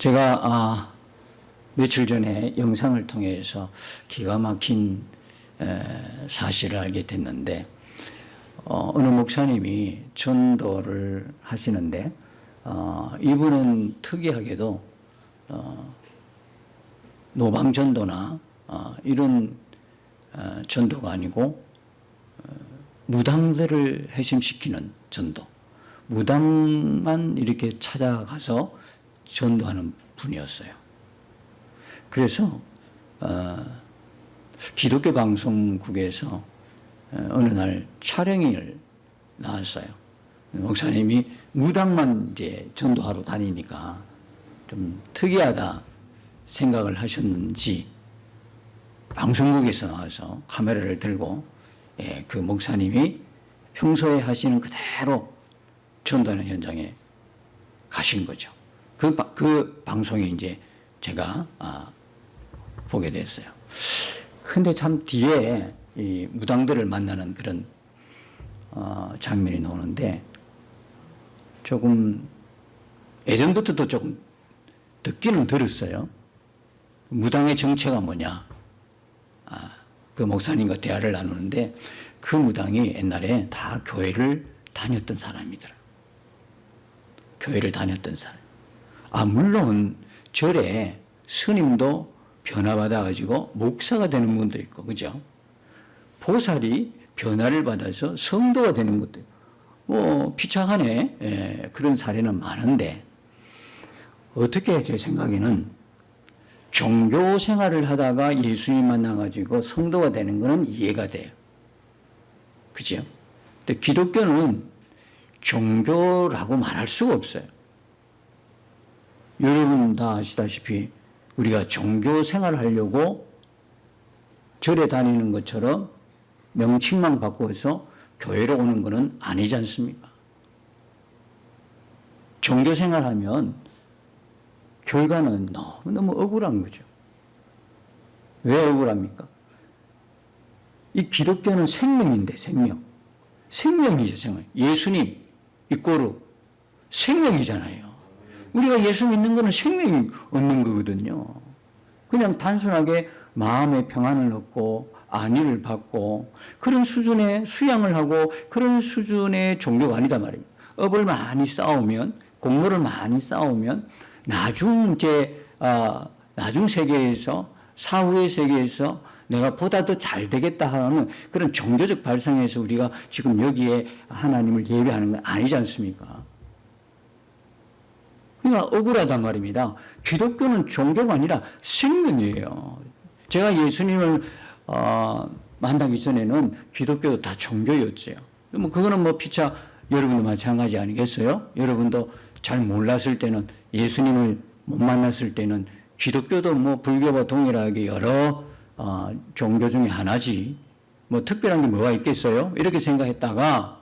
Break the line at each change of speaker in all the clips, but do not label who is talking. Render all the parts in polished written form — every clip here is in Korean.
제가 며칠 전에 영상을 통해서 기가 막힌 사실을 알게 됐는데, 어느 목사님이 전도를 하시는데, 이분은 특이하게도 노방전도나 이런 전도가 아니고 무당들을 회심시키는 전도, 무당만 이렇게 찾아가서 전도하는 분이었어요. 그래서 기독교 방송국에서 어느 날 촬영을 나왔어요. 목사님이 무당만 이제 전도하러 다니니까 좀 특이하다 생각을 하셨는지 방송국에서 나와서 카메라를 들고 그 목사님이 평소에 하시는 그대로 전도하는 현장에 가신 거죠. 그 방송에 이제 제가 보게 됐어요. 근데 참 뒤에 이 무당들을 만나는 그런 장면이 나오는데, 조금 예전부터도 조금 듣기는 들었어요. 무당의 정체가 뭐냐. 그 목사님과 대화를 나누는데, 그 무당이 옛날에 다 교회를 다녔던 사람이더라. 교회를 다녔던 사람. 물론 절에 스님도 변화받아가지고 목사가 되는 분도 있고, 그죠? 보살이 변화를 받아서 성도가 되는 것도 있고, 비참하네. 그런 사례는 많은데, 어떻게 제 생각에는 종교 생활을 하다가 예수님 만나가지고 성도가 되는 것은 이해가 돼요. 그죠? 근데 기독교는 종교라고 말할 수가 없어요. 여러분 다 아시다시피 우리가 종교 생활을 하려고 절에 다니는 것처럼 명칭만 바꿔서 교회로 오는 것은 아니지 않습니까? 종교 생활하면 결과는 너무너무 억울한 거죠. 왜 억울합니까? 이 기독교는 생명인데, 생명. 생명이죠, 생명. 예수님, 이꼬르, 생명이잖아요. 우리가 예수 믿는 것은 생명이 얻는 거거든요. 그냥 단순하게 마음의 평안을 얻고 안위를 받고 그런 수준의 수양을 하고 그런 수준의 종교가 아니다 말입니다. 업을 많이 쌓으면, 공로를 많이 쌓으면 나중 세계에서, 사후의 세계에서 내가 보다 더 잘 되겠다 하는 그런 종교적 발상에서 우리가 지금 여기에 하나님을 예배하는 건 아니지 않습니까? 그러니까 억울하단 말입니다. 기독교는 종교가 아니라 생명이에요. 제가 예수님을 만나기 전에는 기독교도 다 종교였죠. 그거는 피차 여러분도 마찬가지 아니겠어요? 여러분도 잘 몰랐을 때는, 예수님을 못 만났을 때는 기독교도 불교와 동일하게 여러 종교 중에 하나지, 특별한 게 뭐가 있겠어요? 이렇게 생각했다가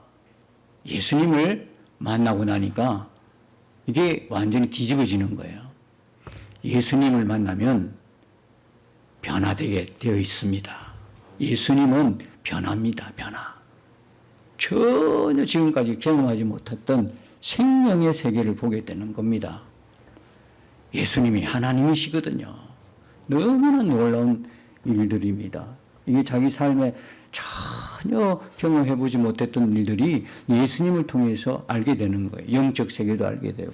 예수님을 만나고 나니까 이게 완전히 뒤집어지는 거예요. 예수님을 만나면 변화되게 되어 있습니다. 예수님은 변합니다. 변화. 전혀 지금까지 경험하지 못했던 생명의 세계를 보게 되는 겁니다. 예수님이 하나님이시거든요. 너무나 놀라운 일들입니다. 이게 자기 삶에 전혀 경험해보지 못했던 일들이 예수님을 통해서 알게 되는 거예요. 영적 세계도 알게 되고.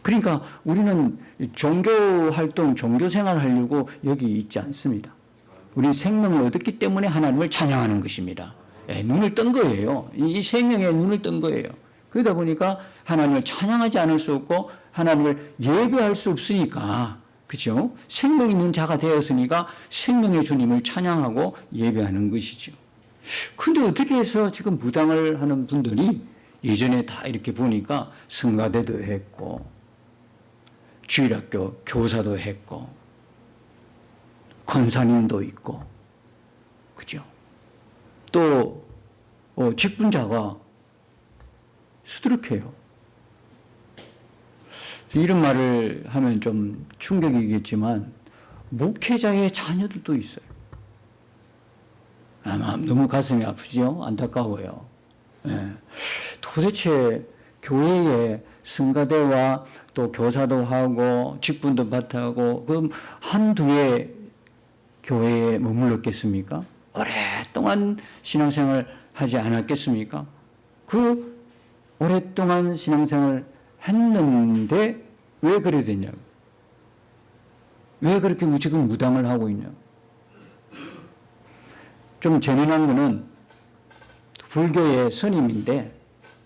그러니까 우리는 종교 활동, 종교 생활을 하려고 여기 있지 않습니다. 우리는 생명을 얻었기 때문에 하나님을 찬양하는 것입니다. 눈을 뜬 거예요. 이 생명에 눈을 뜬 거예요. 그러다 보니까 하나님을 찬양하지 않을 수 없고 하나님을 예배할 수 없으니까, 그죠? 생명 있는 자가 되었으니까 생명의 주님을 찬양하고 예배하는 것이죠. 근데 어떻게 해서 지금 무당을 하는 분들이 예전에 다 이렇게 보니까 성가대도 했고 주일학교 교사도 했고 권사님도 있고, 그죠? 또 직분자가 수두룩해요. 이런 말을 하면 좀 충격이겠지만 목회자의 자녀들도 있어요. 아마 너무 가슴이 아프죠? 안타까워요. 도대체 교회에 성가대와 또 교사도 하고 직분도 맡아하고 그럼 한두 개 교회에 머물렀겠습니까? 오랫동안 신앙생활 하지 않았겠습니까? 그 오랫동안 신앙생활 했는데 왜 그래 됐냐고. 왜 그렇게 지금 무당을 하고 있냐고. 좀 재미난 거는 불교의 스님인데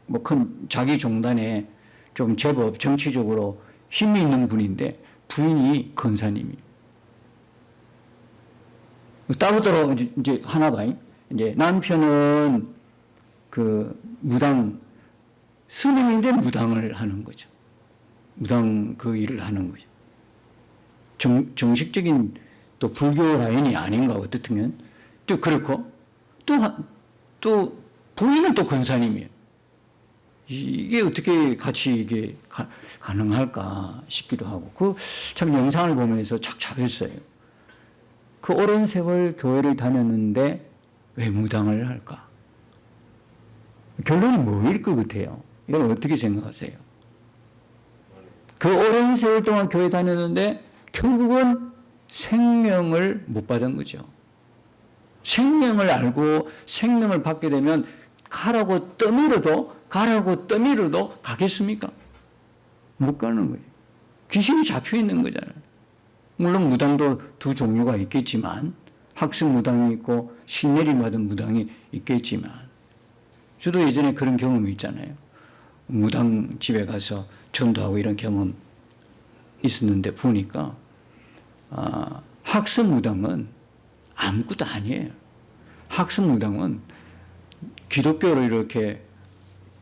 뭐 큰 자기 종단에 좀 제법 정치적으로 힘이 있는 분인데 부인이 권사님이에요. 따로따로 이제 하나 봐요. 이제 남편은 그 무당 스님인데 무당을 하는 거죠. 무당 그 일을 하는 거죠. 정식적인 또 불교 라인이 아닌가 어떻든 또 그렇고 또 부인은 또 권사님이에요. 이게 어떻게 같이 이게 가능할까 싶기도 하고 그 참 영상을 보면서 착잡했어요. 그 오랜 세월 교회를 다녔는데 왜 무당을 할까? 결론이 뭐일 것 같아요? 이걸 어떻게 생각하세요? 그 오랜 세월 동안 교회 다녔는데 결국은 생명을 못 받은 거죠. 생명을 알고 생명을 받게 되면 가라고 떠밀어도 가겠습니까? 못 가는 거예요. 귀신이 잡혀 있는 거잖아요. 물론 무당도 두 종류가 있겠지만 학습 무당이 있고 신내림 받은 무당이 있겠지만 저도 예전에 그런 경험이 있잖아요. 무당 집에 가서 전도하고 이런 경험 있었는데 보니까 학습 무당은 아무것도 아니에요. 학습 무당은 기독교를 이렇게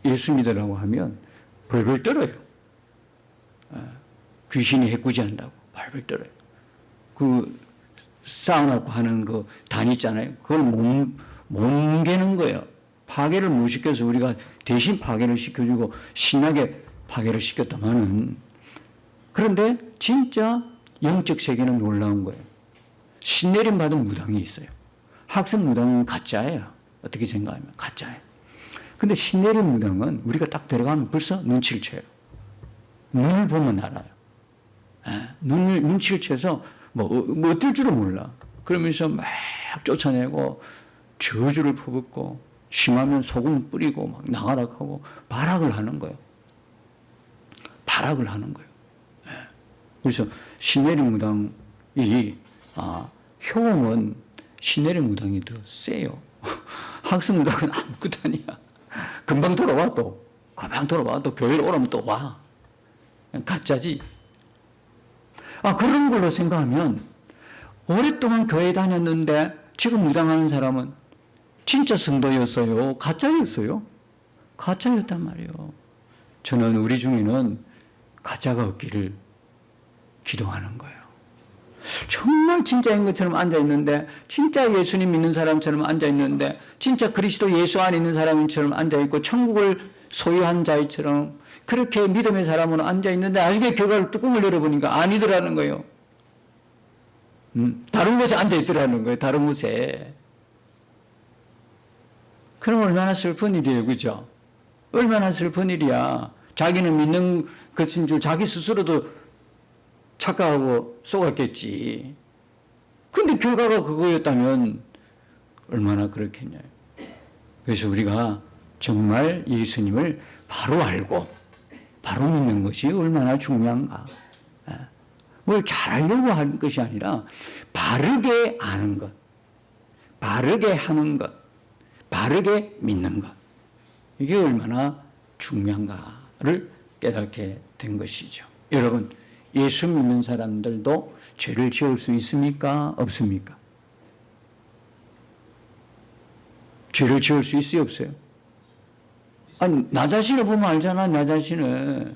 예수 믿으라고 하면 벌벌 떨어요. 귀신이 해코지한다고 벌벌 떨어요. 그 쌓아놓고 하는 그 단 있잖아요. 그걸 뭉개는 거예요. 파괴를 못 시켜서 우리가 대신 파괴를 시켜주고 신나게 파괴를 시켰다마는 그런데 진짜 영적 세계는 놀라운 거예요. 신내림 받은 무당이 있어요. 학습 무당은 가짜예요. 어떻게 생각하면 가짜예요. 근데 신내림 무당은 우리가 딱 들어가면 벌써 눈치를 채요. 눈을 보면 알아요. 눈치를 채서 뭐 어쩔 줄을 몰라. 그러면서 막 쫓아내고 저주를 퍼붓고 심하면 소금 뿌리고 막 나가라 하고 발악을 하는 거예요. 발악을 하는 거예요. 그래서 신내림 무당이 효험은 신내림 무당이 더 세요. 학습 무당은 아무것도 아니야. 금방 돌아와 또 교회로 오라면 또 와. 가짜지. 그런 걸로 생각하면 오랫동안 교회 다녔는데 지금 무당하는 사람은 진짜 성도였어요? 가짜였어요? 가짜였단 말이에요. 저는 우리 중에는 가짜가 없기를 기도하는 거예요. 정말 진짜인 것처럼 앉아있는데 진짜 예수님 믿는 사람처럼 앉아있는데 진짜 그리스도 예수 안에 있는 사람처럼 앉아있고 천국을 소유한 자처럼 그렇게 믿음의 사람으로 앉아있는데 나중에 교회를 뚜껑을 열어보니까 아니더라는 거예요. 다른 곳에 앉아있더라는 거예요. 다른 곳에. 그럼 얼마나 슬픈 일이에요. 그죠? 얼마나 슬픈 일이야. 자기는 믿는 것인 줄 자기 스스로도 착각하고 속았겠지. 근데 결과가 그거였다면 얼마나 그렇겠냐요. 그래서 우리가 정말 예수님을 바로 알고 바로 믿는 것이 얼마나 중요한가. 뭘 잘하려고 하는 것이 아니라 바르게 아는 것, 바르게 하는 것, 바르게 믿는 것. 이게 얼마나 중요한가를 깨닫게 된 것이죠. 여러분, 예수 믿는 사람들도 죄를 지을 수 있습니까? 없습니까? 죄를 지을 수 있어요? 없어요? 아니, 나 자신을 보면 알잖아, 나 자신을.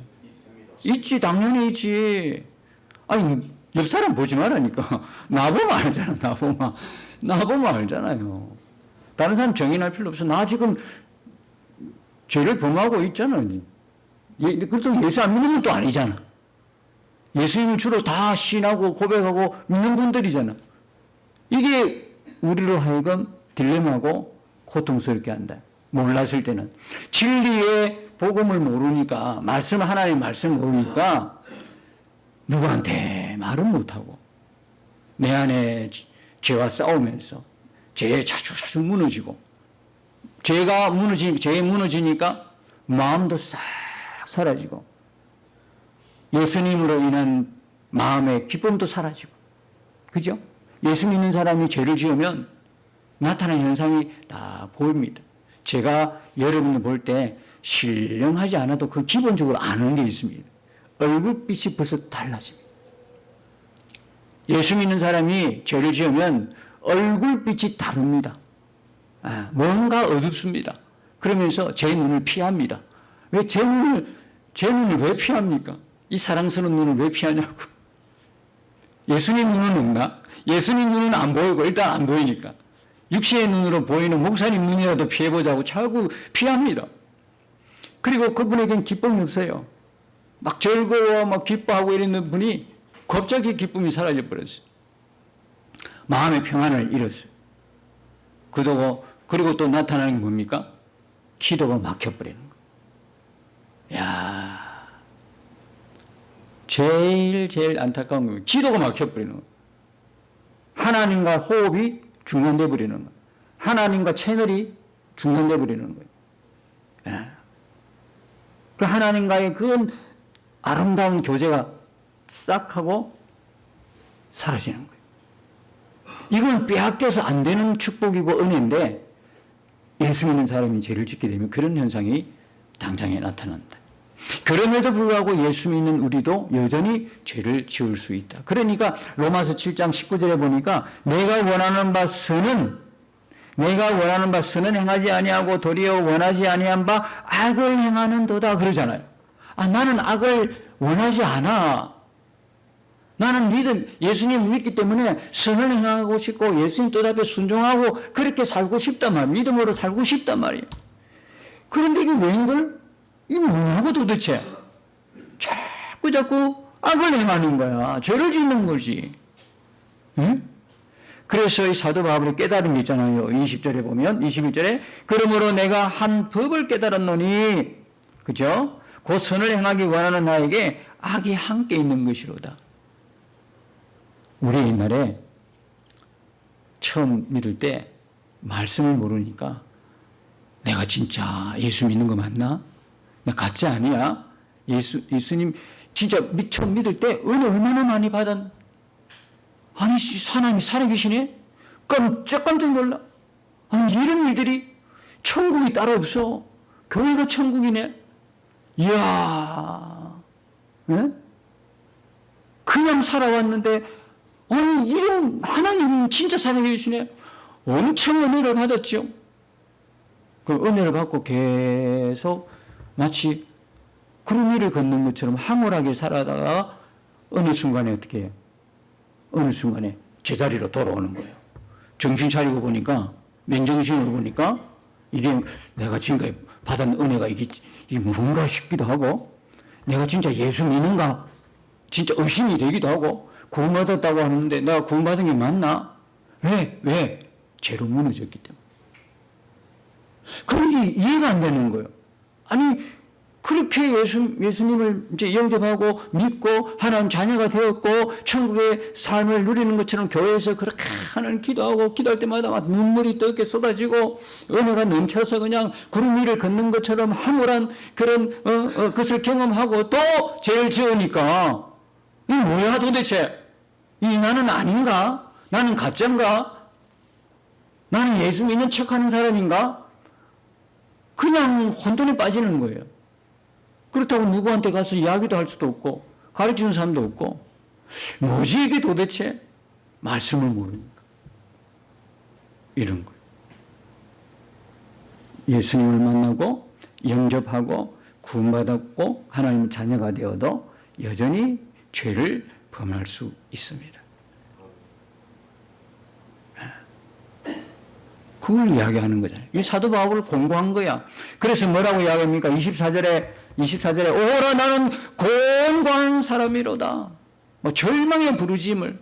있지, 당연히 있지. 아니, 옆 사람 보지 말라니까. 나 보면 알잖아, 나 보면 알잖아요. 다른 사람 정의할 필요 없어. 나 지금 죄를 범하고 있잖아. 그렇다고 예수 안 믿는 건 또 아니잖아. 예수님을 주로 다 신하고 고백하고 믿는 분들이잖아. 이게 우리로 하여금 딜레마고 고통스럽게 한다. 몰랐을 때는. 진리의 복음을 모르니까, 하나님의 말씀을 모르니까 누구한테 말은 못하고 내 안에 죄와 싸우면서 죄에 자주 무너지고, 죄가 무너지니까 마음도 싹 사라지고, 예수님으로 인한 마음의 기쁨도 사라지고, 그죠? 예수 믿는 사람이 죄를 지으면 나타나는 현상이 다 보입니다. 제가 여러분들 볼 때 신령하지 않아도 그 기본적으로 아는 게 있습니다. 얼굴빛이 벌써 달라집니다. 예수 믿는 사람이 죄를 지으면 얼굴빛이 다릅니다. 뭔가 어둡습니다. 그러면서 제 눈을 피합니다. 왜 제 눈을 왜 피합니까? 이 사랑스러운 눈을 왜 피하냐고. 예수님 눈은 없나? 예수님 눈은 안 보이고, 일단 안 보이니까. 육신의 눈으로 보이는 목사님 눈이라도 피해보자고 자꾸 피합니다. 그리고 그분에겐 기쁨이 없어요. 막 즐거워, 막 기뻐하고 이러는 분이 갑자기 기쁨이 사라져 버렸어요. 마음의 평안을 잃었어요. 그리고 또 나타나는 게 뭡니까? 기도가 막혀버리는 거예요. 야, 제일 안타까운 거예요. 기도가 막혀버리는 거예요. 하나님과 호흡이 중단돼 버리는 거예요. 하나님과 채널이 중단돼 버리는 거예요. 예. 그 하나님과의 그 아름다운 교제가 싹 하고 사라지는 거예요. 이건 빼앗겨서 안 되는 축복이고 은혜인데, 예수 믿는 사람이 죄를 짓게 되면 그런 현상이 당장에 나타난다. 그럼에도 불구하고 예수 믿는 우리도 여전히 죄를 지을 수 있다. 그러니까 로마서 7장 19절에 보니까 내가 원하는 바 선은 행하지 아니하고 도리어 원하지 아니한 바 악을 행하는도다 그러잖아요. 나는 악을 원하지 않아. 나는 예수님을 믿기 때문에 선을 행하고 싶고 예수님 뜻앞에 순종하고 그렇게 살고 싶단 말이에요. 믿음으로 살고 싶단 말이에요. 그런데 이게 웬걸? 이게 뭐냐고 도대체. 자꾸 악을 행하는 거야. 죄를 짓는 거지. 응? 그래서 이 사도 바울이 깨달은 게 있잖아요. 20절에 보면, 21절에 그러므로 내가 한 법을 깨달았노니, 그죠? 그 선을 행하기 원하는 나에게 악이 함께 있는 것이로다. 우리 옛날에 처음 믿을 때 말씀을 모르니까 내가 진짜 예수 믿는 거 맞나? 나 가짜 아니야? 예수님 진짜 처음 믿을 때 은혜 얼마나 많이 받았? 아니 하나님이 살아계시네? 깜짝 놀라. 아니 이런 일들이 천국이 따로 없어. 교회가 천국이네. 이야, 네? 그냥 살아왔는데 아니 이런 하나님 진짜 살아계시네. 엄청 은혜를 받았죠. 그 은혜를 받고 계속 마치 구름 위를 걷는 것처럼 황홀하게 살아다가 어느 순간에 어떻게 해요? 어느 순간에 제자리로 돌아오는 거예요. 정신 차리고 보니까, 맨정신으로 보니까 이게 내가 지금까지 받은 은혜가 이게 뭔가 싶기도 하고, 내가 진짜 예수 믿는가? 진짜 의심이 되기도 하고, 구원받았다고 하는데 내가 구원받은 게 맞나? 왜? 죄로 무너졌기 때문에. 그러니 이해가 안 되는 거예요. 아니 그렇게 예수님을 이제 영접하고 믿고 하나님 자녀가 되었고 천국의 삶을 누리는 것처럼 교회에서 그렇게 하나님 기도하고 기도할 때마다 막 눈물이 뜨겁게 쏟아지고 은혜가 넘쳐서 그냥 구름 위를 걷는 것처럼 황홀한 그런 것을 경험하고 또 죄를 지으니까 이 뭐야 도대체? 나는 아닌가? 나는 가짜인가? 나는 예수 믿는 척하는 사람인가? 그냥 혼돈에 빠지는 거예요. 그렇다고 누구한테 가서 이야기도 할 수도 없고 가르치는 사람도 없고, 뭐지 이게 도대체? 말씀을 모르니까 이런 거예요. 예수님을 만나고 영접하고 구원받았고 하나님 자녀가 되어도 여전히 죄를 범할 수 있습니다. 그걸 이야기하는 거잖아요. 이 사도 바울을 공고한 거야. 그래서 뭐라고 이야기합니까? 24절에 오라 나는 공고한 사람이로다. 뭐 절망의 부르짐을.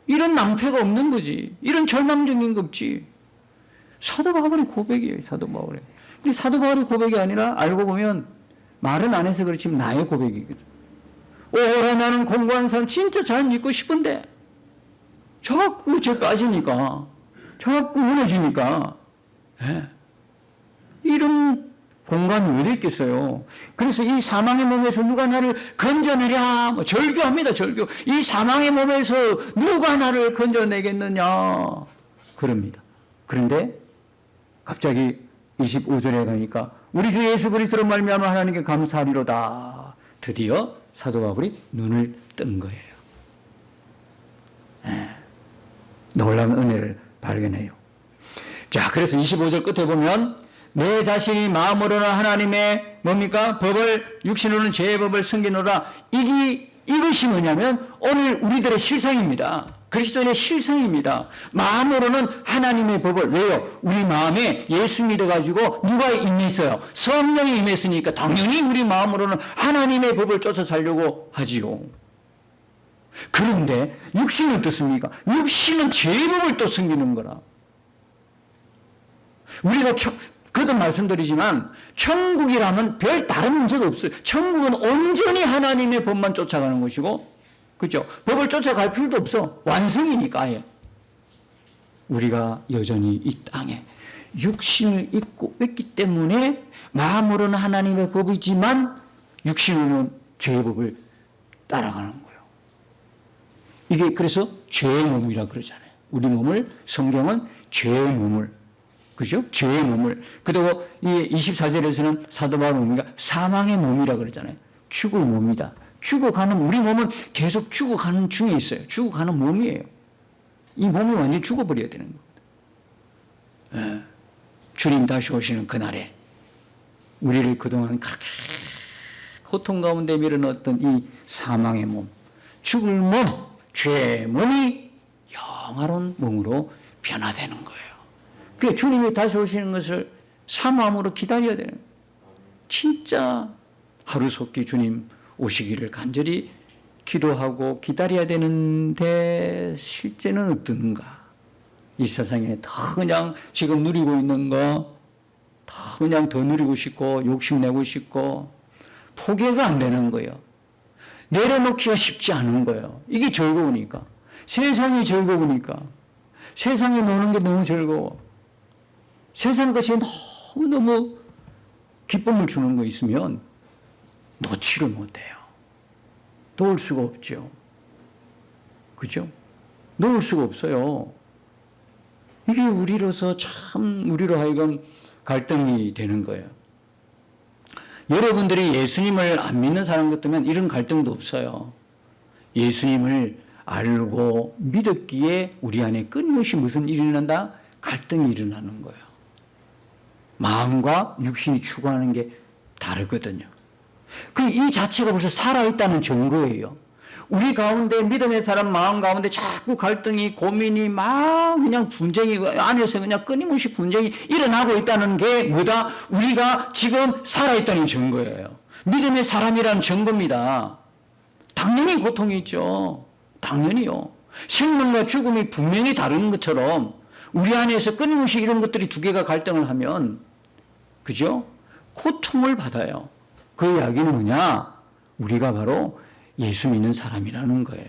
이런 낭패가 없는 거지. 이런 절망적인 거 없지. 사도 바울의 고백이에요. 사도 바울의. 이 사도 바울의 고백이 아니라 알고 보면 말은 안 해서 그렇지만 나의 고백이거든. 오라 나는 공부한 사람 진짜 잘 믿고 싶은데 자꾸 저 빠지니까 자꾸 무너지니까 이런 공간이 어디 있겠어요. 그래서 이 사망의 몸에서 누가 나를 건져내랴 뭐 절규합니다. 절규. 이 사망의 몸에서 누가 나를 건져내겠느냐 그럽니다. 그런데 갑자기 25절에 가니까 우리 주 예수 그리스도로 말미암아 하나님께 감사하리로다. 드디어 사도 바울이 눈을 뜬 거예요. 놀라운 은혜를 발견해요. 자, 그래서 25절 끝에 보면 내 자신이 마음으로는 하나님의 뭡니까? 법을 육신으로는 죄의 법을 숨기노라. 이것이 뭐냐면 오늘 우리들의 실상입니다. 그리스도인의 실상입니다. 마음으로는 하나님의 법을 왜요? 우리 마음에 예수 믿어가지고 누가 임했어요? 성령이 임했으니까 당연히 우리 마음으로는 하나님의 법을 쫓아 살려고 하지요. 그런데 육신은 어떻습니까? 육신은 죄의 법을 또 숨기는 거라. 우리가 그도 말씀드리지만 천국이라면 별 다른 문제가 없어요. 천국은 온전히 하나님의 법만 쫓아가는 것이고, 그렇죠? 법을 쫓아갈 필요도 없어. 완성이니까 아예. 우리가 여전히 이 땅에 육신을 입고 있기 때문에 마음으로는 하나님의 법이지만 육신으로는 죄의 법을 따라가는 거예요. 이게 그래서 죄의 몸이라 그러잖아요. 우리 몸을 성경은 죄의 몸을, 그죠? 죄의 몸을. 그리고 이 24절에서는 사도 바울 몸이가 사망의 몸이라 그러잖아요. 죽을 몸이다. 죽어가는, 우리 몸은 계속 죽어가는 중에 있어요. 죽어가는 몸이에요. 이 몸이 완전히 죽어버려야 되는 겁니다. 주님 다시 오시는 그날에 우리를 그동안 그렇게 고통 가운데 밀어넣었던 이 사망의 몸, 죽을 몸, 죄의 몸이 영화로운 몸으로 변화되는 거예요. 그게 주님이 다시 오시는 것을 사모함으로 기다려야 되는 거예요. 진짜 하루속히 주님 오시기를 간절히 기도하고 기다려야 되는데 실제는 어떤가? 이 세상에 더 그냥 지금 누리고 있는 거 더 그냥 더 누리고 싶고 욕심내고 싶고 포기가 안 되는 거예요. 내려놓기가 쉽지 않은 거예요. 이게 즐거우니까. 세상이 즐거우니까. 세상에 노는 게 너무 즐거워. 세상 것이 너무너무 기쁨을 주는 거 있으면 놓지를 못해요. 놓을 수가 없죠. 그죠? 놓을 수가 없어요. 이게 우리로서 참 우리로 하여금 갈등이 되는 거예요. 여러분들이 예수님을 안 믿는 사람 같으면 이런 갈등도 없어요. 예수님을 알고 믿었기에 우리 안에 끊임없이 무슨 일이 일어난다? 갈등이 일어나는 거예요. 마음과 육신이 추구하는 게 다르거든요. 이 자체가 벌써 살아있다는 증거예요. 우리 가운데 믿음의 사람 마음 가운데 자꾸 갈등이 고민이 막 그냥 분쟁이 안에서 그냥 끊임없이 분쟁이 일어나고 있다는 게 뭐다? 우리가 지금 살아있다는 증거예요. 믿음의 사람이라는 증거입니다. 당연히 고통이 있죠. 당연히요. 생명과 죽음이 분명히 다른 것처럼 우리 안에서 끊임없이 이런 것들이 두 개가 갈등을 하면 그죠? 고통을 받아요. 그 이야기는 뭐냐? 우리가 바로 예수 믿는 사람이라는 거예요.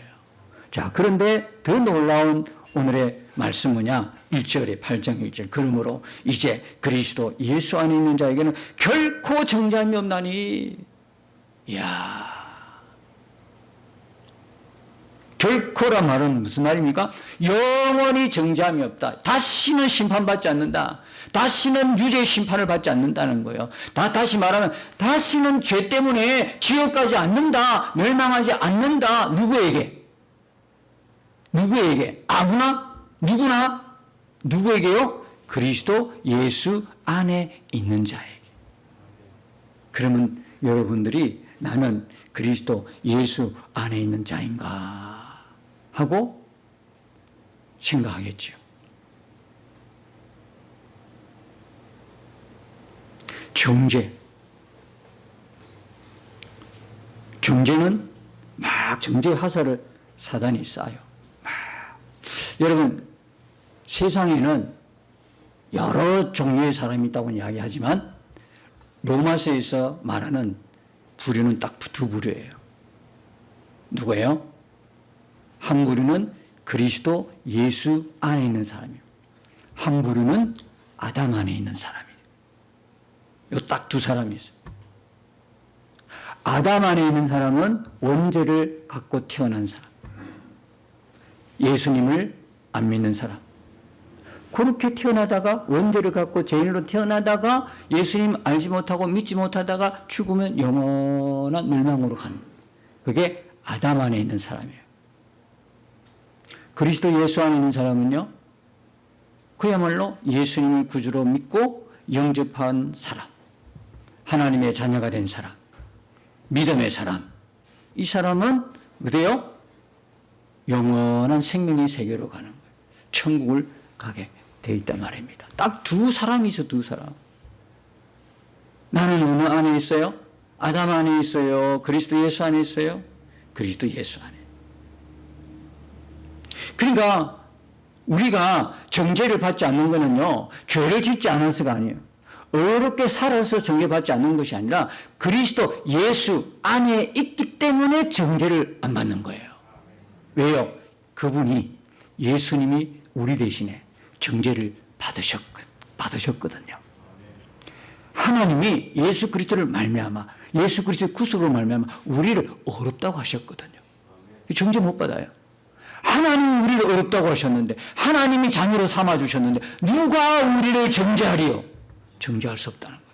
자, 그런데 더 놀라운 오늘의 말씀 뭐냐? 1절에 8장 1절. 그러므로 이제 그리스도 예수 안에 있는 자에게는 결코 정죄함이 없나니. 이야. 결코란 말은 무슨 말입니까? 영원히 정죄함이 없다. 다시는 심판받지 않는다. 다시는 유죄 심판을 받지 않는다는 거예요. 다시 말하면 다시는 죄 때문에 지옥 가지 않는다. 멸망하지 않는다. 누구에게? 누구에게? 아무나? 누구나? 누구에게요? 그리스도 예수 안에 있는 자에게. 그러면 여러분들이 나는 그리스도 예수 안에 있는 자인가 하고 생각하겠죠. 정죄는 막 정죄 화살을 사단이 쏴요. 여러분, 세상에는 여러 종류의 사람이 있다고 이야기하지만 로마서에서 말하는 부류는 딱 두 부류예요. 누구예요? 한 부류는 그리스도 예수 안에 있는 사람이에요. 한 부류는 아담 안에 있는 사람이에요. 요 딱 두 사람이 있어요. 아담 안에 있는 사람은 원죄를 갖고 태어난 사람. 예수님을 안 믿는 사람. 그렇게 태어나다가 원죄를 갖고 죄인으로 태어나다가 예수님 알지 못하고 믿지 못하다가 죽으면 영원한 멸망으로 가는 거예요. 그게 아담 안에 있는 사람이에요. 그리스도 예수 안에 있는 사람은요, 그야말로 예수님을 구주로 믿고 영접한 사람, 하나님의 자녀가 된 사람, 믿음의 사람. 이 사람은 어때요? 영원한 생명의 세계로 가는 거예요. 천국을 가게 돼 있단 말입니다. 딱 두 사람이 있어, 두 사람. 나는 어느 안에 있어요? 아담 안에 있어요? 그리스도 예수 안에 있어요? 그리스도 예수 안에. 그러니까 우리가 정죄를 받지 않는 거는요, 죄를 짓지 않아서가 아니에요. 어렵게 살아서 정죄받지 않는 것이 아니라 그리스도 예수 안에 있기 때문에 정죄를 안 받는 거예요. 왜요? 그분이, 예수님이 우리 대신에 정죄를 받으셨거든요. 하나님이 예수 그리스도를 말미암아, 예수 그리스도의 구속으로 말미암아 우리를 어렵다고 하셨거든요. 정죄 못 받아요. 하나님이 우리를 어렵다고 하셨는데, 하나님이 자녀로 삼아주셨는데 누가 우리를 정죄하리요? 정죄할 수 없다는 거예요.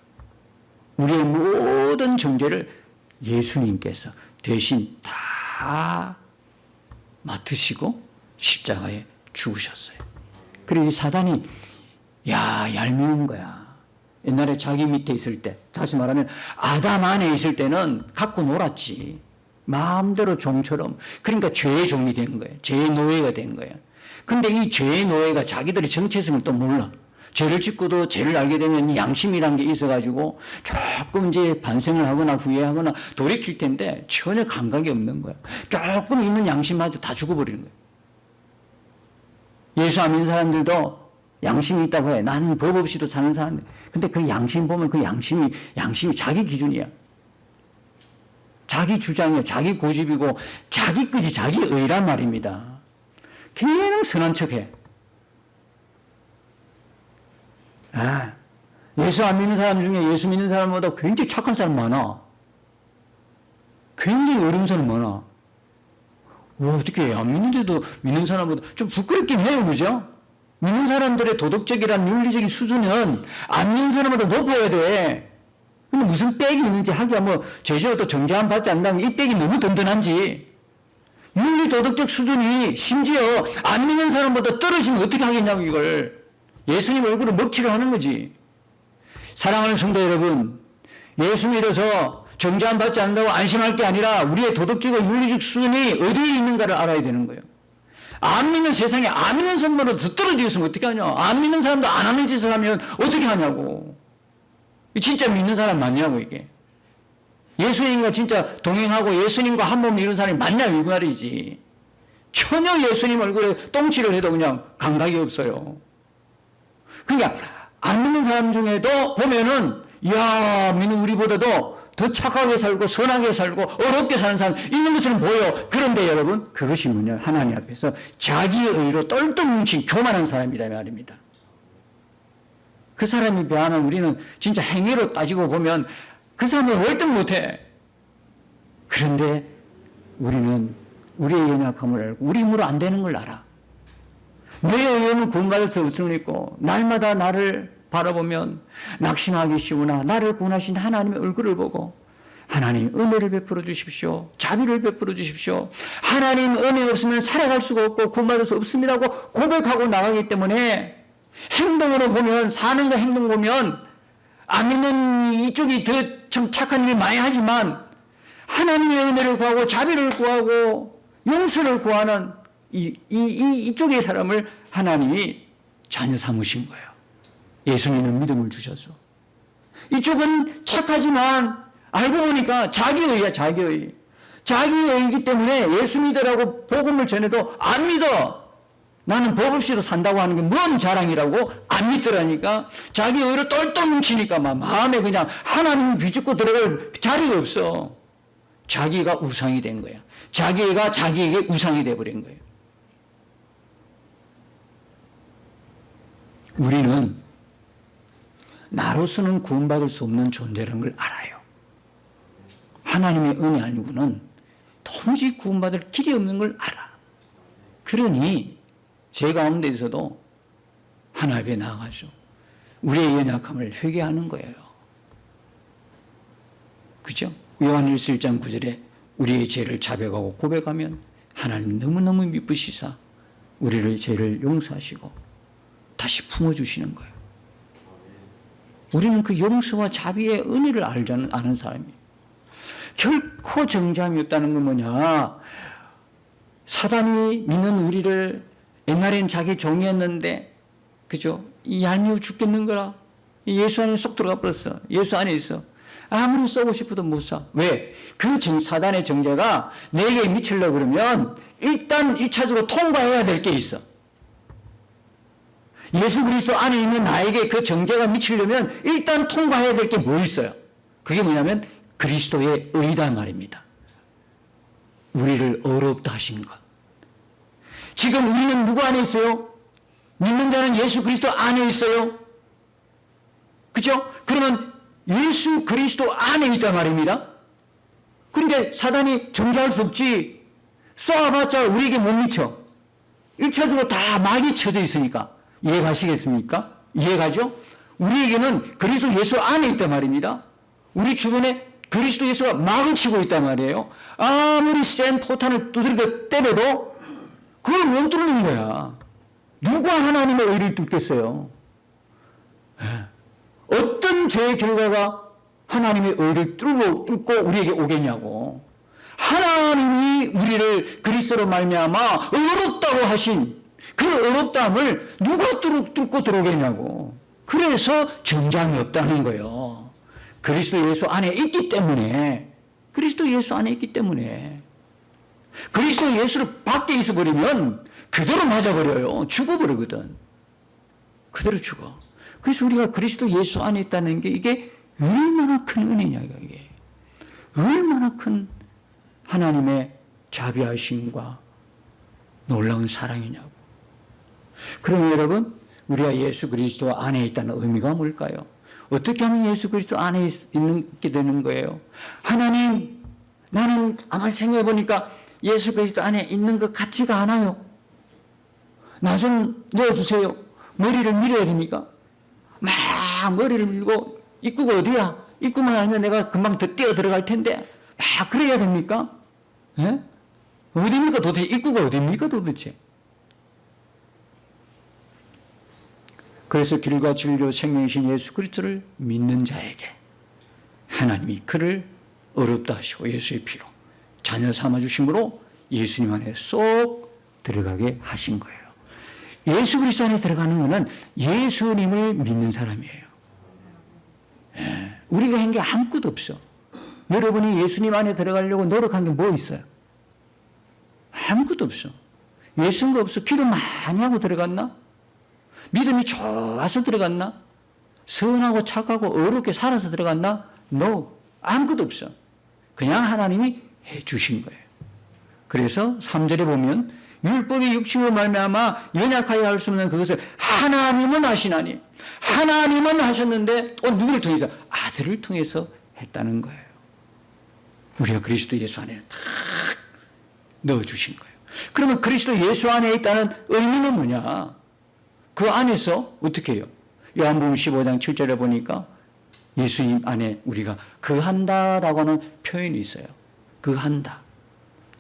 우리의 모든 정죄를 예수님께서 대신 다 맡으시고 십자가에 죽으셨어요. 그래서 사단이 얄미운 거야. 옛날에 자기 밑에 있을 때, 다시 말하면 아담 안에 있을 때는 갖고 놀았지. 마음대로 종처럼. 그러니까 죄의 종이 된 거예요. 죄의 노예가 된 거예요. 근데 이 죄의 노예가 자기들의 정체성을 또 몰라. 죄를 짓고도 죄를 알게 되면 양심이란 게 있어가지고 조금 이제 반성을 하거나 후회하거나 돌이킬 텐데 전혀 감각이 없는 거야. 조금 있는 양심마저 다 죽어버리는 거야. 예수 안 믿는 사람들도 양심이 있다고 해. 나는 법 없이도 사는 사람인데. 근데 그 양심 보면 그 양심이 자기 기준이야. 자기 주장이야. 자기 고집이고 자기 끄지 자기 의란 말입니다. 그냥 선한 척해. 예수 안 믿는 사람 중에 예수 믿는 사람보다 굉장히 착한 사람 많아. 굉장히 어려운 사람 많아. 어떻게 안 믿는데도 믿는 사람보다 좀 부끄럽긴 해요. 그죠? 믿는 사람들의 도덕적이란 윤리적인 수준은 안 믿는 사람보다 높아야 돼. 근데 무슨 빽이 있는지 하기야 뭐 제주도 정죄함 받지 않는다면 이 빽이 너무 든든한지. 윤리 도덕적 수준이 심지어 안 믿는 사람보다 떨어지면 어떻게 하겠냐고 이걸. 예수님 얼굴을 먹칠을 하는 거지. 사랑하는 성도 여러분, 예수 믿어서 정죄함 받지 않는다고 안심할 게 아니라 우리의 도덕적이고 윤리적 수준이 어디에 있는가를 알아야 되는 거예요. 안 믿는 세상에 안 믿는 사람보다 더 떨어져 있으면 어떻게 하냐. 안 믿는 사람도 안 하는 짓을 하면 어떻게 하냐고. 진짜 믿는 사람 맞냐고 이게. 예수님과 진짜 동행하고 예수님과 한 몸 이룬 사람이 맞냐 이 말이지. 전혀 예수님 얼굴에 똥칠을 해도 그냥 감각이 없어요. 그러니까 안 믿는 사람 중에도 보면은 믿는 우리보다도 더 착하게 살고 선하게 살고 어렵게 사는 사람 있는 것처럼 보여. 그런데 여러분 그것이 뭐냐, 하나님 앞에서 자기의 의로 똘똘 뭉친 교만한 사람이다 말입니다. 그 사람에 비하면 우리는 진짜 행위로 따지고 보면 그 사람은 월등 못해. 그런데 우리는 우리의 연약함을 알고 우리 힘으로 안 되는 걸 알아. 너의 의는 구원받을 수 없음을 믿고 날마다 나를 바라보면 낙심하기 쉬우나 나를 구원하신 하나님의 얼굴을 보고 하나님 은혜를 베풀어 주십시오. 자비를 베풀어 주십시오. 하나님 은혜 없으면 살아갈 수가 없고 구원받을 수 없습니다고 고백하고 나가기 때문에 행동으로 보면, 사는 거 행동 보면 안 믿는 이쪽이 더 참 착한 일 많이 하지만 하나님의 은혜를 구하고 자비를 구하고 용서를 구하는 이쪽의 사람을 하나님이 자녀 삼으신 거예요. 예수님은 믿음을 주셔서. 이쪽은 착하지만 알고 보니까 자기의야, 자기의. 자기의이기 때문에 예수 믿으라고 복음을 전해도 안 믿어. 나는 법 없이도 산다고 하는 게 뭔 자랑이라고 안 믿더라니까. 자기 의로 똘똘 뭉치니까 막 마음에 그냥 하나님을 비집고 들어갈 자리가 없어. 자기가 우상이 된 거야. 자기가 자기에게 우상이 돼버린 거예요. 우리는 나로서는 구원받을 수 없는 존재라는 걸 알아요. 하나님의 은혜 아니고는 도무지 구원받을 길이 없는 걸 알아. 그러니 제 가운데에서도 하나님 앞에 나아가서 우리의 연약함을 회개하는 거예요. 그죠? 요한일서 1장 9절에 우리의 죄를 자백하고 고백하면 하나님 너무너무 미쁘시사 우리를 죄를 용서하시고 다시 품어주시는 거예요. 우리는 그 용서와 자비의 은혜를 아는 사람이에요. 결코 정죄함이 없다는 건 뭐냐? 사단이 믿는 우리를 옛날엔 자기 종이었는데, 그죠? 얄미워 죽겠는 거라. 예수 안에 쏙 들어가 버렸어. 예수 안에 있어. 아무리 쏘고 싶어도 못 쏴. 왜? 그 사단의 정죄가 내게 미치려고 그러면 일단 1차적으로 통과해야 될 게 있어. 예수 그리스도 안에 있는 나에게 그 정죄가 미치려면 일단 통과해야 될 게 뭐 있어요? 그게 뭐냐면 그리스도의 의다 말입니다. 우리를 어렵다 하신 것. 지금 우리는 누구 안에 있어요? 믿는 자는 예수 그리스도 안에 있어요. 그죠? 그러면 예수 그리스도 안에 있단 말입니다. 그러니까 사단이 정죄할 수 없지. 쏘아봤자 우리에게 못 미쳐. 1차적으로 다 막이 쳐져 있으니까. 이해가시겠습니까? 이해가죠? 우리에게는 그리스도 예수 안에 있단 말입니다. 우리 주변에 그리스도 예수가 막을 치고 있단 말이에요. 아무리 센 포탄을 두들겨 때려도 그걸 못 뚫는 거야. 누가 하나님의 의를 뚫겠어요? 어떤 죄의 결과가 하나님의 의를 뚫고 우리에게 오겠냐고. 하나님이 우리를 그리스도로 말미암아 의롭다고 하신 그 의롭다함을 누가 뚫고 들어오겠냐고. 그래서 정죄함이 없다는 거예요. 그리스도 예수 안에 있기 때문에. 그리스도 예수 안에 있기 때문에. 그리스도 예수를 밖에 있어버리면 그대로 맞아버려요. 죽어버리거든. 그대로 죽어. 그래서 우리가 그리스도 예수 안에 있다는 게 이게 얼마나 큰 은혜냐, 이게. 얼마나 큰 하나님의 자비하심과 놀라운 사랑이냐고. 그러면 여러분, 우리가 예수 그리스도 안에 있다는 의미가 뭘까요? 어떻게 하면 예수 그리스도 안에 있게 되는 거예요? 하나님, 나는 아마 생각해 보니까 예수 그리스도 안에 있는 것 같지가 않아요. 나 좀 넣어주세요. 머리를 밀어야 됩니까? 막 머리를 밀고 입구가 어디야? 입구만 알면 내가 금방 더 뛰어 들어갈 텐데 막 그래야 됩니까? 예? 어디입니까 도대체? 입구가 어디입니까 도대체? 그래서 길과 진리로 생명이신 예수 그리스도를 믿는 자에게 하나님이 그를 어렵다 하시고 예수의 피로 자녀 삼아주심으로 예수님 안에 쏙 들어가게 하신 거예요. 예수 그리스도 안에 들어가는 것은 예수님을 믿는 사람이에요. 예, 우리가 한 게 아무것도 없어. 여러분이 예수님 안에 들어가려고 노력한 게 뭐 있어요? 아무것도 없어. 예수인 거 없어. 기도 많이 하고 들어갔나? 믿음이 좋아서 들어갔나? 선하고 착하고 어렵게 살아서 들어갔나? No. 아무것도 없어. 그냥 하나님이 해 주신 거예요. 그래서 3절에 보면 율법이 육신으로 말미암아 연약하여 할 수 없는 그것을 하나님은 하시나니 하나님은 하셨는데 또 누구를 통해서? 아들을 통해서 했다는 거예요. 우리가 그리스도 예수 안에 딱 넣어주신 거예요. 그러면 그리스도 예수 안에 있다는 의미는 뭐냐? 그 안에서 어떻게 해요? 요한복음 15장 7절에 보니까 예수님 안에 우리가 거한다라고 하는 표현이 있어요. 거한다.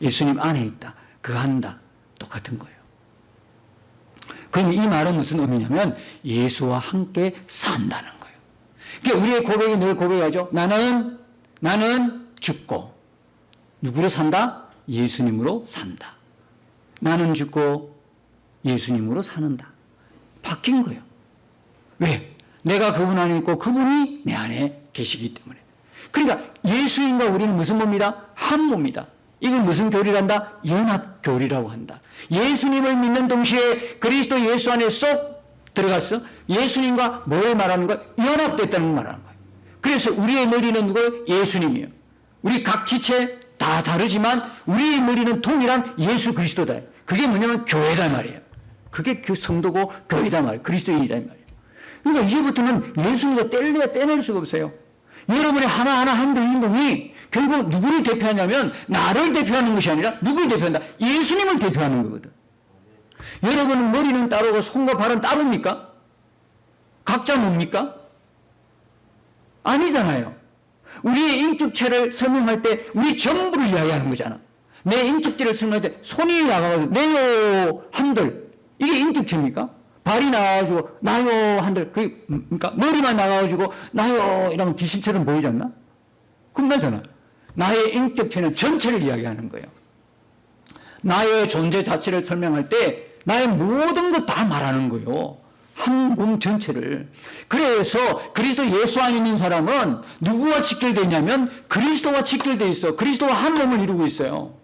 예수님 안에 있다. 거한다. 똑같은 거예요. 그럼 이 말은 무슨 의미냐면 예수와 함께 산다는 거예요. 그러니까 우리의 고백이 늘 고백하죠. 나는 죽고 누구로 산다? 예수님으로 산다. 나는 죽고 예수님으로 사는다. 바뀐 거예요. 왜? 내가 그분 안에 있고 그분이 내 안에 계시기 때문에. 그러니까 예수님과 우리는 무슨 몸이다? 한 몸이다. 이걸 무슨 교리란다? 연합교리라고 한다. 예수님을 믿는 동시에 그리스도 예수 안에 쏙 들어갔어. 예수님과 뭘 말하는 거야? 연합됐다는 걸 말하는 거야. 그래서 우리의 머리는 누구예요? 예수님이에요. 우리 각 지체 다 다르지만 우리의 머리는 동일한 예수 그리스도다. 그게 뭐냐면 교회다 말이에요. 그게 성도고 교회다 말이에요. 그리스도인이다 말이에요. 그러니까 이제부터는 예수님과 떼낼 수가 없어요. 여러분의 하나하나 행동이 결국 누구를 대표하냐면 나를 대표하는 것이 아니라 누구를 대표한다? 예수님을 대표하는 거거든. 여러분은 머리는 따로고 손과 발은 따로입니까? 각자 뭡니까? 아니잖아요. 우리의 인격체를 설명할 때 우리 전부를 이야기하는 거잖아. 내 인격체를 설명할 때 손이 나가가지고 내요 한들 이게 인격체입니까? 발이 나와가지고 나요 한들 그러니까 머리만 나가가지고 나요 이러면 귀신처럼 보이지 않나? 끝나잖아. 나의 인격체는 전체를 이야기하는 거예요. 나의 존재 자체를 설명할 때 나의 모든 것 다 말하는 거예요. 한 몸 전체를. 그래서 그리스도 예수 안에 있는 사람은 누구와 직결되어 있냐면 그리스도와 직결되어 있어. 그리스도와 한 몸을 이루고 있어요.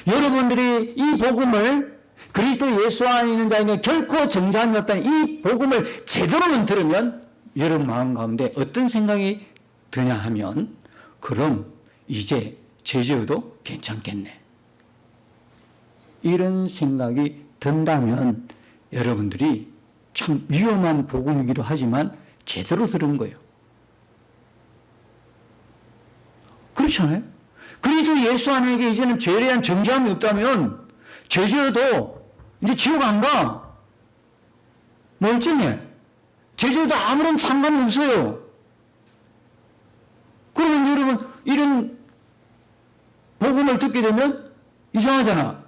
여러분들이 이 복음을 그리스도 예수 안에 있는 자에게 결코 정죄함이 없다는 이 복음을 제대로만 들으면 여러분 마음 가운데 어떤 생각이 드냐 하면 그럼 이제 제재도 괜찮겠네. 이런 생각이 든다면 여러분들이 참 위험한 복음이기도 하지만 제대로 들은 거예요. 그렇잖아요. 그리스도 예수 안에게 이제는 죄에 대한 정죄함이 없다면 제재도 이제 지옥 안 가. 멀쩡해. 제재도 아무런 상관이 없어요. 그러면 여러분 이런 복음을 듣게 되면 이상하잖아.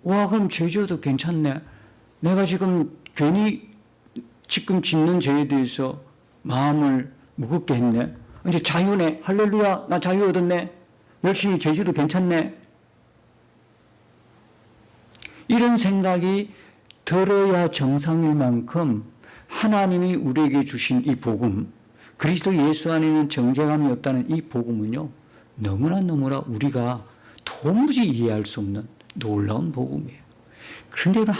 와, 그럼 제재도 괜찮네. 내가 지금 괜히 지금 짓는 죄에 대해서 마음을 무겁게 했네. 이제 자유네. 할렐루야. 나 자유 얻었네. 열심히 제주도 괜찮네. 이런 생각이 들어야 정상일 만큼 하나님이 우리에게 주신 이 복음, 그리스도 예수 안에 있는 정죄감이 없다는 이 복음은요, 너무나 우리가 도무지 이해할 수 없는 놀라운 복음이에요. 그런데 이건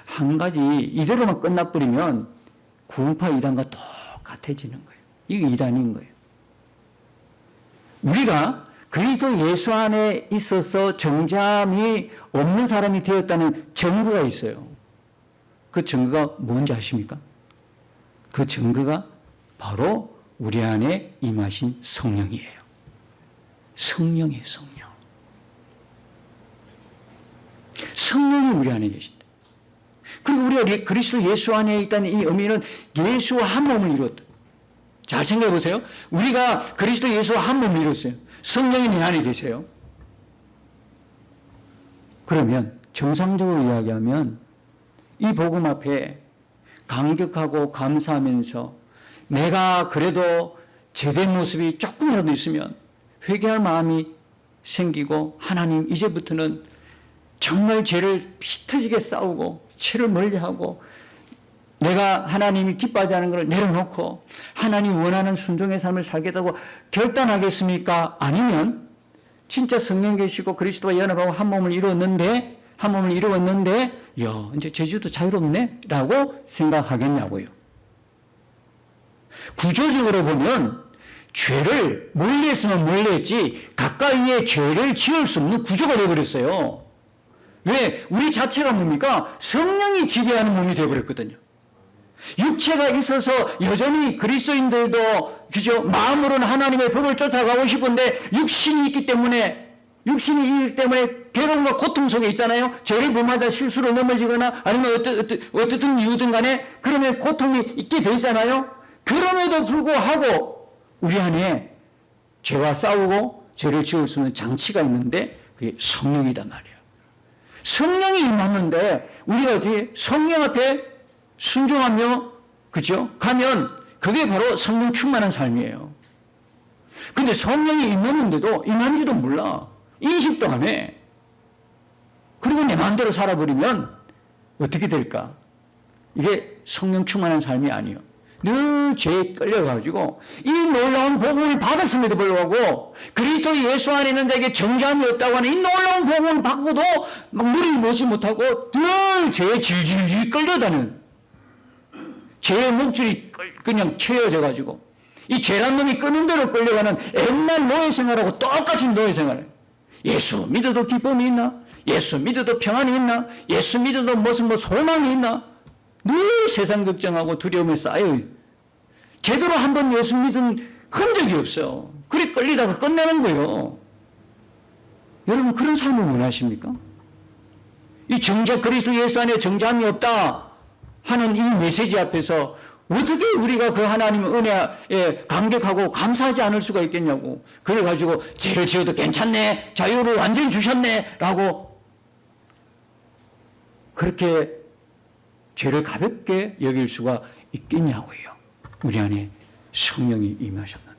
한 가지, 이대로만 끝나버리면 구원파 이단과 똑같아지는 거예요. 이게 이단인 거예요. 우리가 그리스도 예수 안에 있어서 정죄함이 없는 사람이 되었다는 증거가 있어요. 그 증거가 뭔지 아십니까? 그 증거가 바로 우리 안에 임하신 성령이에요. 성령이에요, 성령. 성령이 우리 안에 계신다. 그리고 우리가 그리스도 예수 안에 있다는 이 의미는 예수와 한 몸을 이뤘다. 잘 생각해 보세요. 우리가 그리스도 예수와 한 몸을 이뤘어요. 성령이 내 안에 계세요. 그러면 정상적으로 이야기하면 이 복음 앞에 감격하고 감사하면서 내가 그래도 제된 모습이 조금이라도 있으면 회개할 마음이 생기고 하나님 이제부터는 정말 죄를 피 터지게 싸우고 죄를 멀리하고 내가 하나님이 기뻐하지 않은 것을 내려놓고 하나님 원하는 순종의 삶을 살겠다고 결단하겠습니까? 아니면 진짜 성령 계시고 그리스도와 연합하고 한 몸을 이루었는데 야 이제 제주도 자유롭네? 라고 생각하겠냐고요. 구조적으로 보면 죄를 멀리했으면 멀리했지 가까이에 죄를 지을 수 없는 구조가 되어버렸어요. 왜? 우리 자체가 뭡니까? 성령이 지배하는 몸이 되어버렸거든요. 육체가 있어서 여전히 그리스도인들도 그죠? 마음으로는 하나님의 법을 쫓아가고 싶은데 육신이 있기 때문에 괴로움과 고통 속에 있잖아요. 죄를 범하자 실수로 넘어지거나 아니면 어떻든 이유든 간에 그러면 고통이 있게 돼 있잖아요. 그럼에도 불구하고 우리 안에 죄와 싸우고 죄를 지을 수 있는 장치가 있는데 그게 성령이단 말이에요. 성령이 임하는데 우리가 어떻게 성령 앞에 순종하며 그죠? 가면 그게 바로 성령 충만한 삶이에요. 근데 성령이 임했는데도 임한지도 몰라. 인식도 안 해. 그리고 내 마음대로 살아버리면 어떻게 될까? 이게 성령 충만한 삶이 아니에요. 늘 죄에 끌려가지고 이 놀라운 복음을 받았음에도 불구하고 그리스도 예수 안에 있는 자에게 정죄함이 없다고 하는 이 놀라운 복음을 받고도 막 누리지 못하고 늘 죄에 질질질 끌려다는 죄의 목줄이 그냥 채워져 가지고 이 죄란 놈이 끄는 대로 끌려가는 옛날 노예 생활하고 똑같이 노예 생활을 예수 믿어도 기쁨이 있나? 예수 믿어도 평안이 있나? 예수 믿어도 무슨 소망이 있나? 늘 세상 걱정하고 두려움에 쌓여 제대로 한번 예수 믿은 흔적이 없어요. 그래 끌리다가 끝내는 거예요. 여러분 그런 삶을 원하십니까? 이 정죄 그리스도 예수 안에 정죄함이 없다 하는 이 메시지 앞에서 어떻게 우리가 그 하나님 은혜에 감격하고 감사하지 않을 수가 있겠냐고. 그걸 가지고 죄를 지어도 괜찮네, 자유를 완전히 주셨네 라고 그렇게 죄를 가볍게 여길 수가 있겠냐고요. 우리 안에 성령이 임하셨는데.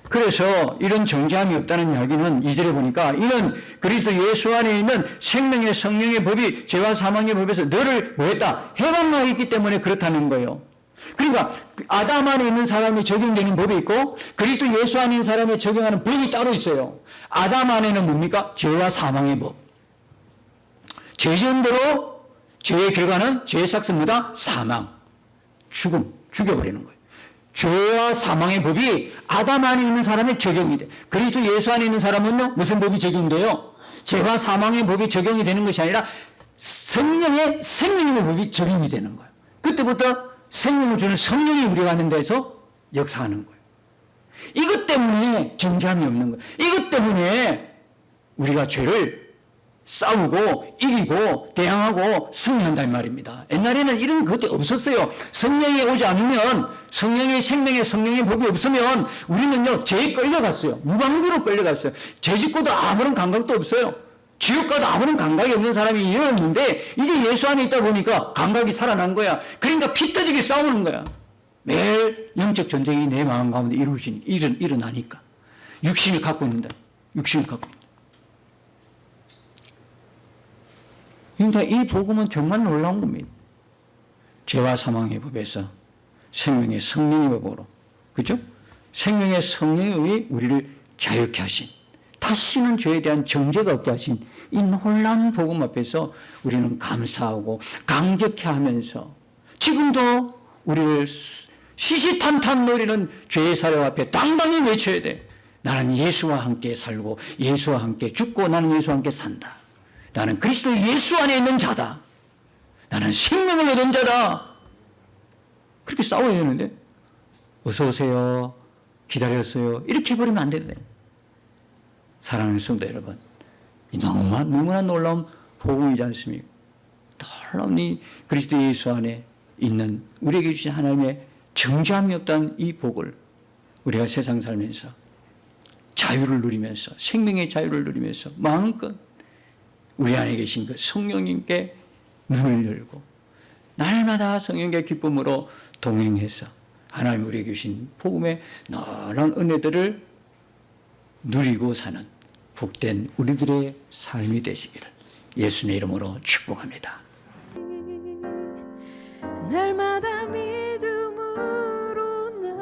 그래서 이런 정죄함이 없다는 이야기는 2절에 보니까 이는 그리스도 예수 안에 있는 생명의 성령의 법이 죄와 사망의 법에서 너를 뭐했다? 해방하였기 때문에 그렇다는 거예요. 그러니까 아담 안에 있는 사람이 적용되는 법이 있고 그리스도 예수 안에 있는 사람이 적용하는 법이 따로 있어요. 아담 안에는 뭡니까? 죄와 사망의 법. 죄지은대로 죄의 결과는 죄의 삭습니다. 사망, 죽음, 죽여버리는 거예요. 죄와 사망의 법이 아담 안에 있는 사람에 적용이 돼. 그리스도 예수 안에 있는 사람은요, 무슨 법이 적용돼요? 죄와 사망의 법이 적용이 되는 것이 아니라 성령의 생명의 법이 적용이 되는 거예요. 그때부터 생명을 주는 성령이 우리가 하는 데서 역사하는 거예요. 이것 때문에 정죄함이 없는 거예요. 이것 때문에 우리가 죄를 싸우고 이기고 대항하고 승리한다는 말입니다. 옛날에는 이런 것이 없었어요. 성령이 오지 않으면 성령의 생명의 성령의 법이 없으면 우리는요 죄에 끌려갔어요. 무방비로 끌려갔어요. 죄 짓고도 아무런 감각도 없어요. 지옥 가도 아무런 감각이 없는 사람이 일어났는데 이제 예수 안에 있다 보니까 감각이 살아난 거야. 그러니까 피 터지게 싸우는 거야. 매일 영적 전쟁이 내 마음 가운데 일어나니까 육신을 갖고 있는다. 육신을 갖고 있다. 그러니까 이 복음은 정말 놀라운 겁니다. 죄와 사망의 법에서 생명의 성령의 법으로, 그죠? 생명의 성령이 우리를 자유케 하신, 다시는 죄에 대한 정죄가 없게 하신 이 놀라운 복음 앞에서 우리는 감사하고 감격해 하면서 지금도 우리를 시시탄탄 노리는 죄의 사령 앞에 당당히 외쳐야 돼. 나는 예수와 함께 살고 예수와 함께 죽고 나는 예수와 함께 산다. 나는 그리스도 예수 안에 있는 자다. 나는 생명을 얻은 자다. 그렇게 싸워야 되는데 어서 오세요. 기다렸어요. 이렇게 해버리면 안 되는데. 사랑하는 성도 여러분, 너무나 놀라운 복음이지 않습니까? 놀라운 이 그리스도 예수 안에 있는 우리에게 주신 하나님의 정죄함이 없다는 이 복을 우리가 세상 살면서 자유를 누리면서 생명의 자유를 누리면서 마음껏 우리 안에 계신 그 성령님께 눈을 열고 날마다 성령의 기쁨으로 동행해서 하나님 우리에게 주신 복음의 놀라운 은혜들을 누리고 사는 복된 우리들의 삶이 되시기를 예수님의 이름으로 축복합니다.
날마다 믿음으로 나